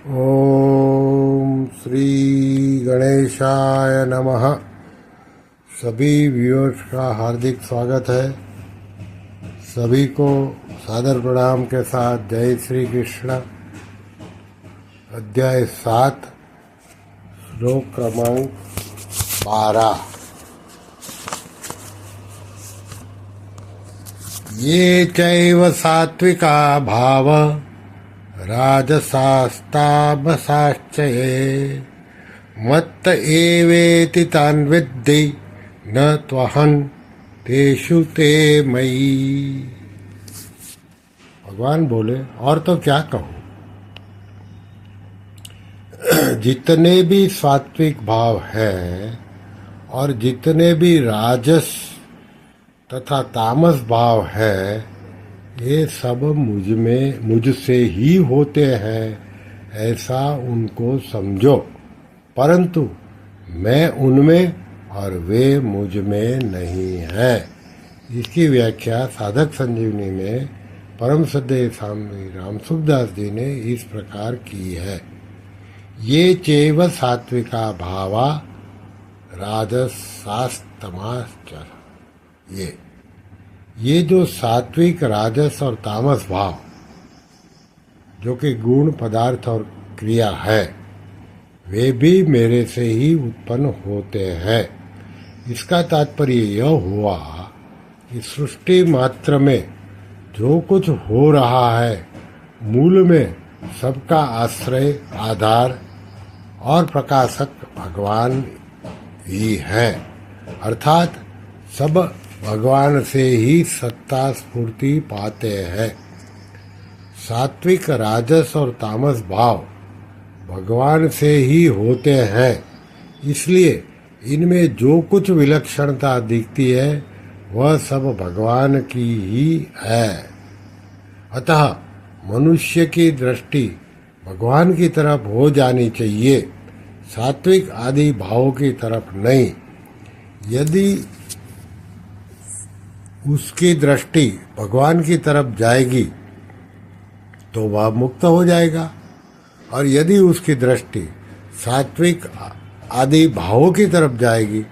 ओम श्री गणेशाय नमः। सभी व्यूअर्स का हार्दिक स्वागत है। सभी को सादर प्रणाम के साथ जय श्री कृष्ण। अध्याय 7 श्लोक क्रमांक 12। ये चैव सात्विका भाव राजसास्तामसाश्च ये मत्त एवेति तान् विद्धि न त्वहं तेषु ते मयि। भगवान बोले, और तो क्या कहूँ, जितने भी सात्विक भाव है और जितने भी राजस तथा तामस भाव है, ये सब मुझसे ही होते हैं, ऐसा उनको समझो। परंतु मैं उनमें और वे मुझ में नहीं हैं। इसकी व्याख्या साधक संजीवनी में परम श्रद्धेय स्वामी राम सुखदास जी ने इस प्रकार की है। ये चैव सात्विका भावा राजसास्तमाश्च। ये जो सात्विक, राजस और तामस भाव, जो कि गुण, पदार्थ और क्रिया है, वे भी मेरे से ही उत्पन्न होते हैं। इसका तात्पर्य यह हुआ कि सृष्टि मात्र में जो कुछ हो रहा है, मूल में सबका आश्रय, आधार और प्रकाशक भगवान ही है। अर्थात सब भगवान से ही सत्ता स्फूर्ति पाते हैं। सात्विक, राजस और तामस भाव भगवान से ही होते हैं, इसलिए इनमें जो कुछ विलक्षणता दिखती है वह सब भगवान की ही है। अतः मनुष्य की दृष्टि भगवान की तरफ हो जानी चाहिए, सात्विक आदि भावों की तरफ नहीं। यदि उसकी दृष्टि भगवान की तरफ जाएगी तो वह मुक्त हो जाएगा, और यदि उसकी दृष्टि सात्विक आदि भावों की तरफ जाएगी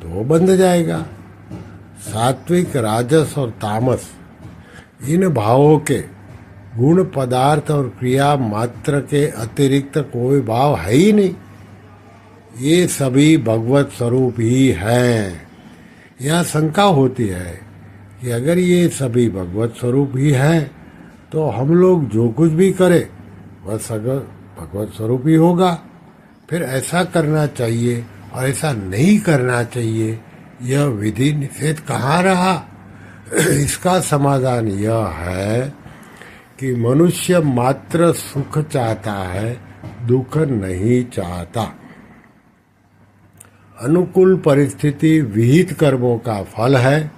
तो वो बंध जाएगा। सात्विक, राजस और तामस, इन भावों के गुण, पदार्थ और क्रिया मात्र के अतिरिक्त कोई भाव है ही नहीं। ये सभी भगवत स्वरूप ही हैं। यह शंका होती है कि अगर ये सभी भगवत स्वरूप ही हैं तो हम लोग जो कुछ भी करें वह सब भगवत स्वरूप ही होगा। फिर ऐसा करना चाहिए और ऐसा नहीं करना चाहिए, यह विधि निषेध कहाँ रहा? इसका समाधान यह है कि मनुष्य मात्र सुख चाहता है, दुख नहीं चाहता। अनुकूल परिस्थिति विहित कर्मों का फल है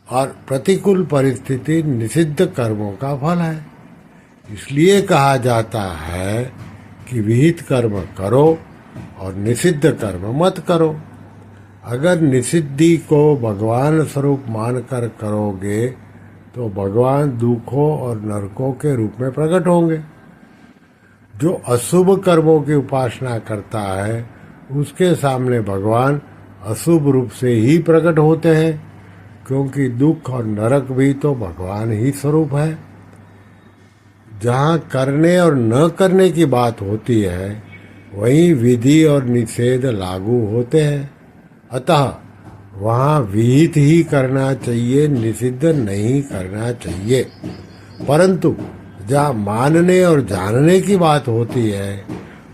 और प्रतिकूल परिस्थिति निषिद्ध कर्मों का फल है। इसलिए कहा जाता है कि विहित कर्म करो और निषिद्ध कर्म मत करो। अगर निषिद्धि को भगवान स्वरूप मानकर करोगे तो भगवान दुखों और नरकों के रूप में प्रकट होंगे। जो अशुभ कर्मों की उपासना करता है उसके सामने भगवान अशुभ रूप से ही प्रकट होते हैं, क्योंकि दुख और नरक भी तो भगवान ही स्वरूप है। जहाँ करने और न करने की बात होती है वहीं विधि और निषेध लागू होते हैं। अतः वहाँ विहित ही करना चाहिए, निषिद्ध नहीं करना चाहिए। परंतु जहाँ मानने और जानने की बात होती है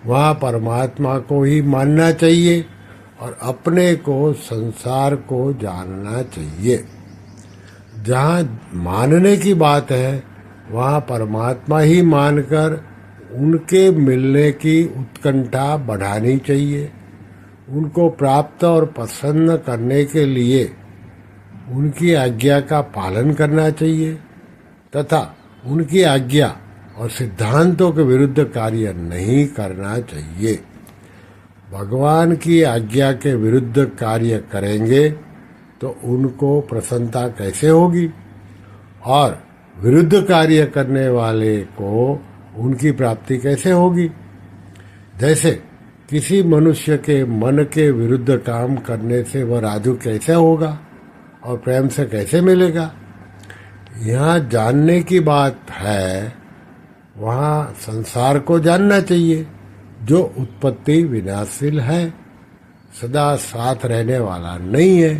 वहाँ परमात्मा को ही मानना चाहिए और अपने को, संसार को जानना चाहिए। जहाँ मानने की बात है वहाँ परमात्मा ही मानकर उनके मिलने की उत्कंठा बढ़ानी चाहिए। उनको प्राप्त और प्रसन्न करने के लिए उनकी आज्ञा का पालन करना चाहिए तथा उनकी आज्ञा और सिद्धांतों के विरुद्ध कार्य नहीं करना चाहिए। भगवान की आज्ञा के विरुद्ध कार्य करेंगे तो उनको प्रसन्नता कैसे होगी, और विरुद्ध कार्य करने वाले को उनकी प्राप्ति कैसे होगी? जैसे किसी मनुष्य के मन के विरुद्ध काम करने से वह राजू कैसे होगा और प्रेम से कैसे मिलेगा? यहाँ जानने की बात है, वहाँ संसार को जानना चाहिए जो उत्पत्ति विनाशील है, सदा साथ रहने वाला नहीं है,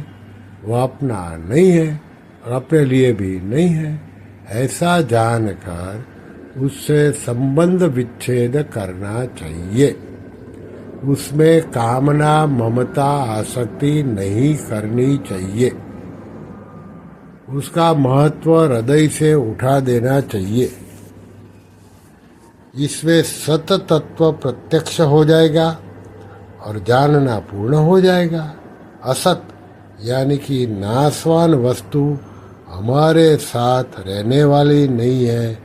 वह अपना नहीं है और अपने लिए भी नहीं है। ऐसा जानकर उससे संबंध विच्छेद करना चाहिए। उसमें कामना, ममता, आसक्ति नहीं करनी चाहिए। उसका महत्व हृदय से उठा देना चाहिए। इसमें सत तत्व प्रत्यक्ष हो जाएगा और जानना पूर्ण हो जाएगा। असत यानी कि नाशवान वस्तु हमारे साथ रहने वाली नहीं है,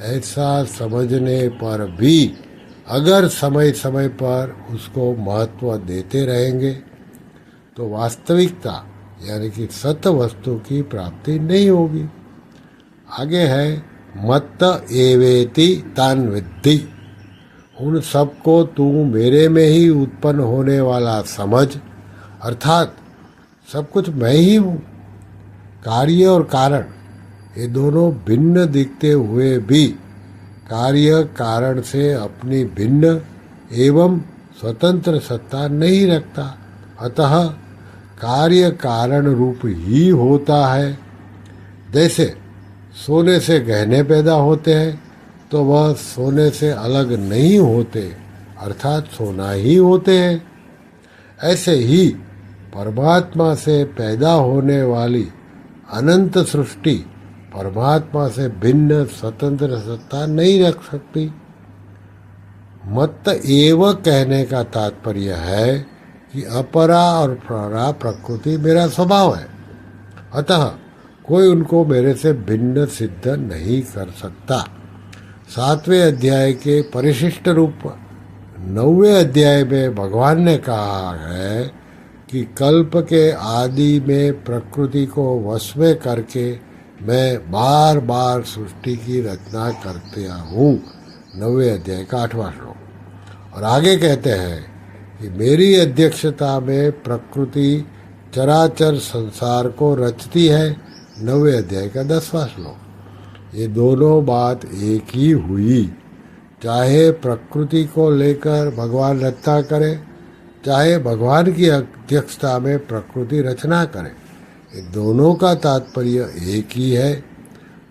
ऐसा समझने पर भी अगर समय समय पर उसको महत्व देते रहेंगे तो वास्तविकता यानी कि सत वस्तु की प्राप्ति नहीं होगी। आगे है मत्त एवेति तान विद्धि। उन सबको तू मेरे में ही उत्पन्न होने वाला समझ, अर्थात सब कुछ मैं ही हूँ। कार्य और कारण ये दोनों भिन्न दिखते हुए भी कार्य कारण से अपनी भिन्न एवं स्वतंत्र सत्ता नहीं रखता, अतः कार्य कारण रूप ही होता है। जैसे सोने से गहने पैदा होते हैं तो वह सोने से अलग नहीं होते, अर्थात सोना ही होते हैं। ऐसे ही परमात्मा से पैदा होने वाली अनंत सृष्टि परमात्मा से भिन्न स्वतंत्र सत्ता नहीं रख सकती। मत एव कहने का तात्पर्य है कि अपरा और परा प्रकृति मेरा स्वभाव है, अतः कोई उनको मेरे से भिन्न सिद्ध नहीं कर सकता। 7वें अध्याय के परिशिष्ट रूप 9वें अध्याय में भगवान ने कहा है कि कल्प के आदि में प्रकृति को वश में करके मैं बार बार सृष्टि की रचना करता हूँ। 9वें अध्याय का 8वां श्लोक। और आगे कहते हैं कि मेरी अध्यक्षता में प्रकृति चराचर संसार को रचती है। 9वें अध्याय का 10वां श्लोक। ये दोनों बात एक ही हुई। चाहे प्रकृति को लेकर भगवान रचना करे, चाहे भगवान की अध्यक्षता में प्रकृति रचना करे, ये दोनों का तात्पर्य एक ही है।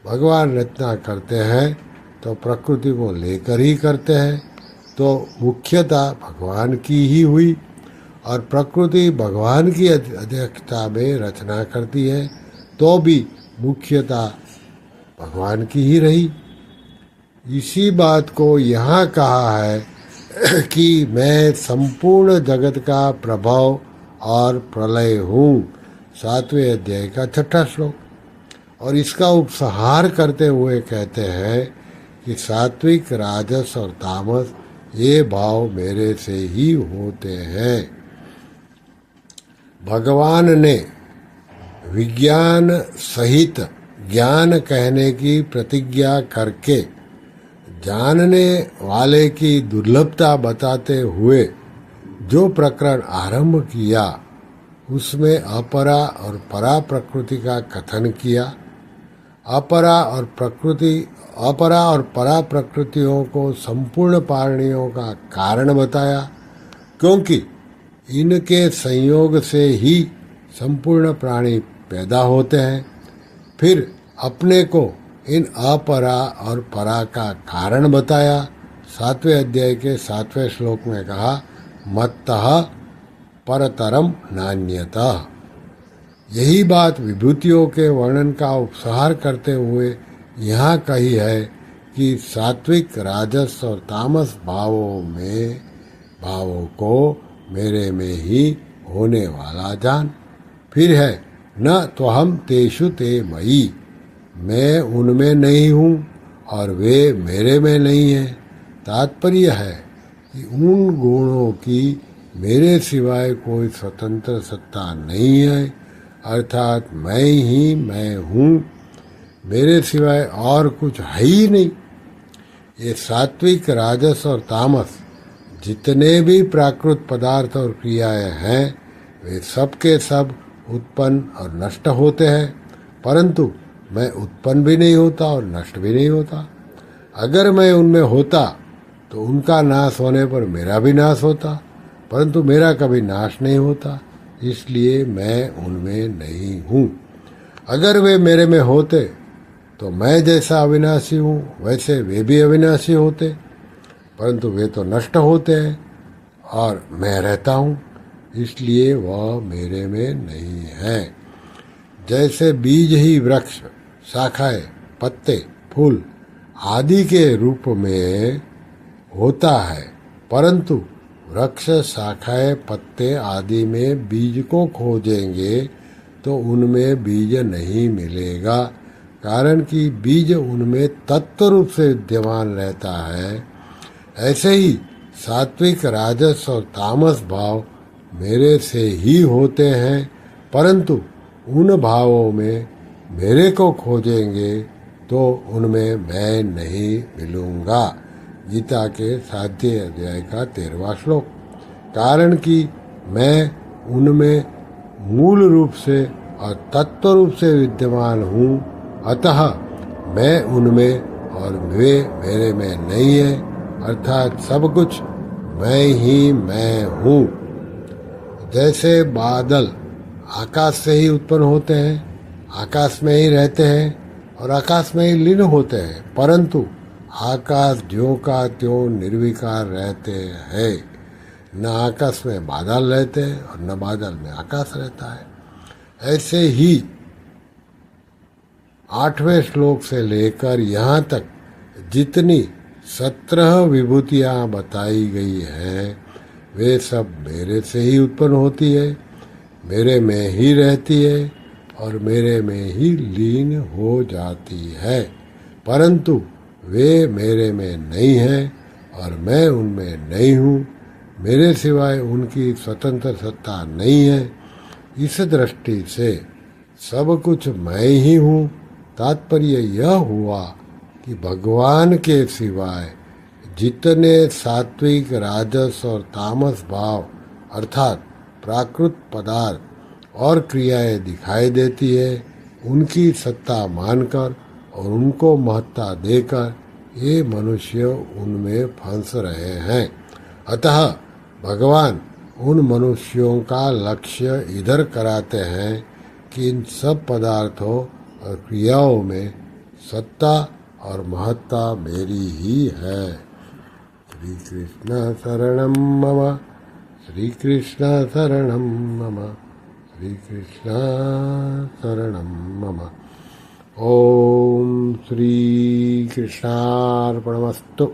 भगवान रचना करते हैं तो प्रकृति को लेकर ही करते हैं, तो मुख्यता भगवान की ही हुई, और प्रकृति भगवान की अध्यक्षता में रचना करती है तो भी मुख्यता भगवान की ही रही। इसी बात को यहाँ कहा है कि मैं संपूर्ण जगत का प्रभाव और प्रलय हूँ। 7वें अध्याय का 6वां श्लोक। और इसका उपसंहार करते हुए कहते हैं कि सात्विक, राजस और तामस ये भाव मेरे से ही होते हैं। भगवान ने विज्ञान सहित ज्ञान कहने की प्रतिज्ञा करके जानने वाले की दुर्लभता बताते हुए जो प्रकरण आरंभ किया उसमें अपरा और परा प्रकृति का कथन किया। अपरा और परा प्रकृतियों को संपूर्ण प्राणियों का कारण बताया, क्योंकि इनके संयोग से ही संपूर्ण प्राणी पैदा होते हैं। फिर अपने को इन अपरा और परा का कारण बताया। 7वें अध्याय के 7वें श्लोक में कहा मत्तः परतरम नान्यतः। यही बात विभूतियों के वर्णन का उपसंहार करते हुए यहाँ कही है कि सात्विक, राजस और तामस भावों को मेरे में ही होने वाला जान। फिर है न तो हम तेषु ते मयि, मैं उनमें नहीं हूँ और वे मेरे में नहीं हैं। तात्पर्य है कि उन गुणों की मेरे सिवाय कोई स्वतंत्र सत्ता नहीं है, अर्थात मैं ही मैं हूँ, मेरे सिवाय और कुछ है ही नहीं। ये सात्विक, राजस और तामस जितने भी प्राकृत पदार्थ और क्रियाएं हैं वे सब के सब उत्पन्न और नष्ट होते हैं, परंतु मैं उत्पन्न भी नहीं होता और नष्ट भी नहीं होता। अगर मैं उनमें होता तो उनका नाश होने पर मेरा भी नाश होता, परंतु मेरा कभी नाश नहीं होता, इसलिए मैं उनमें नहीं हूँ। अगर वे मेरे में होते तो मैं जैसा अविनाशी हूँ वैसे वे भी अविनाशी होते, परंतु वे तो नष्ट होते हैं और मैं रहता हूँ, इसलिए वह मेरे में नहीं है। जैसे बीज ही वृक्ष, शाखाएं, पत्ते, फूल आदि के रूप में होता है, परंतु वृक्ष, शाखाएं, पत्ते आदि में बीज को खोजेंगे तो उनमें बीज नहीं मिलेगा, कारण कि बीज उनमें तत्व रूप से विद्यमान रहता है। ऐसे ही सात्विक, राजस और तामस भाव मेरे से ही होते हैं, परंतु उन भावों में मेरे को खोजेंगे तो उनमें मैं नहीं मिलूंगा। गीता के 7वें अध्याय का 13वां श्लोक। कारण कि मैं उनमें मूल रूप से और तत्व रूप से विद्यमान हूँ, अतः मैं उनमें और वे मेरे में नहीं है, अर्थात सब कुछ मैं ही मैं हूँ। जैसे बादल आकाश से ही उत्पन्न होते हैं, आकाश में ही रहते हैं और आकाश में ही लीन होते हैं, परंतु आकाश ज्यों का त्यों निर्विकार रहते हैं। न आकाश में बादल रहते हैं और न बादल में आकाश रहता है। ऐसे ही 8वें श्लोक से लेकर यहाँ तक जितनी 17 विभूतियाँ बताई गई हैं वे सब मेरे से ही उत्पन्न होती है, मेरे में ही रहती है और मेरे में ही लीन हो जाती है, परंतु वे मेरे में नहीं हैं और मैं उनमें नहीं हूँ। मेरे सिवाय उनकी स्वतंत्र सत्ता नहीं है। इस दृष्टि से सब कुछ मैं ही हूँ। तात्पर्य यह हुआ कि भगवान के सिवाय जितने सात्विक, राजस और तामस भाव अर्थात प्राकृत पदार्थ और क्रियाएं दिखाई देती है, उनकी सत्ता मानकर और उनको महत्ता देकर ये मनुष्य उनमें फंस रहे हैं। अतः भगवान उन मनुष्यों का लक्ष्य इधर कराते हैं कि इन सब पदार्थों और क्रियाओं में सत्ता और महत्ता मेरी ही है। श्री कृष्ण शरणं मम, श्री कृष्ण शरणं मम, श्री कृष्ण शरणं मम। ओम श्री कृष्णार्पणमस्तु।